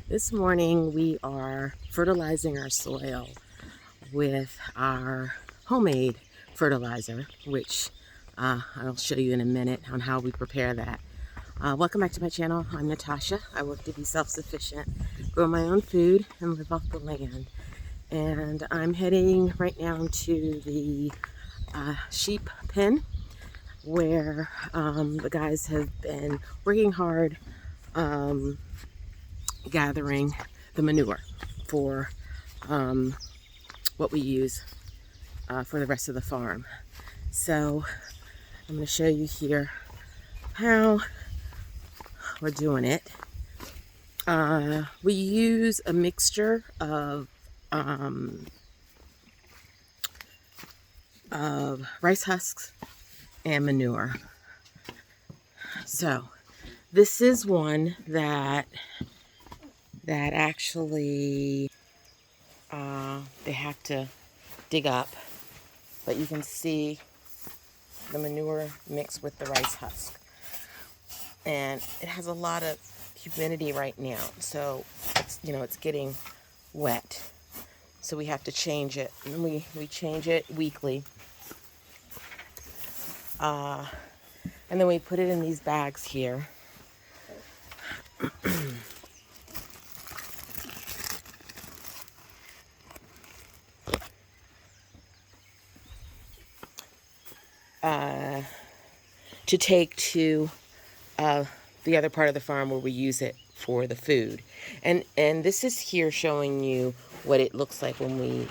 This morning we are fertilizing our soil with our homemade fertilizer, which I'll show you in a minute on how we prepare that. Welcome back to my channel. I'm Natasha. I work to be self-sufficient, grow my own food, and live off the land. And I'm heading right now to the sheep pen where the guys have been working hard gathering the manure for what we use for the rest of the farm. So I'm going to show you here how we're doing it. We use a mixture of rice husks and manure. So this is one that actually they have to dig up, but you can see the manure mixed with the rice husk, and it has a lot of humidity right now, so it's getting wet, so we have to change it, and we change it weekly, and then we put it in these bags here. To take to the other part of the farm where we use it for the food. And this is here showing you what it looks like when we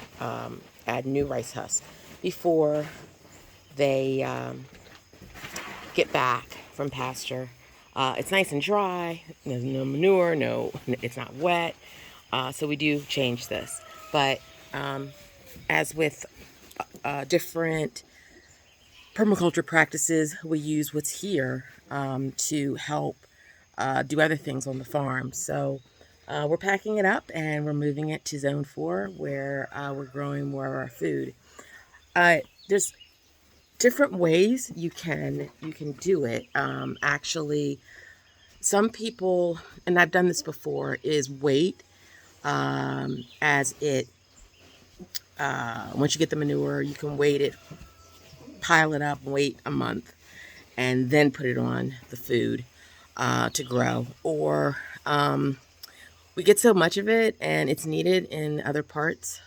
add new rice husks before they get back from pasture. It's nice and dry. There's no manure, it's not wet. So we do change this. But as with different permaculture practices, we use what's here to help do other things on the farm. So we're packing it up and we're moving it to zone 4 where we're growing more of our food. There's different ways you can do it. Actually, some people, and I've done this before, is wait as it once you get the manure, you can wait it, pile it up, wait a month, and then put it on the food to grow. Or we get so much of it and it's needed in other parts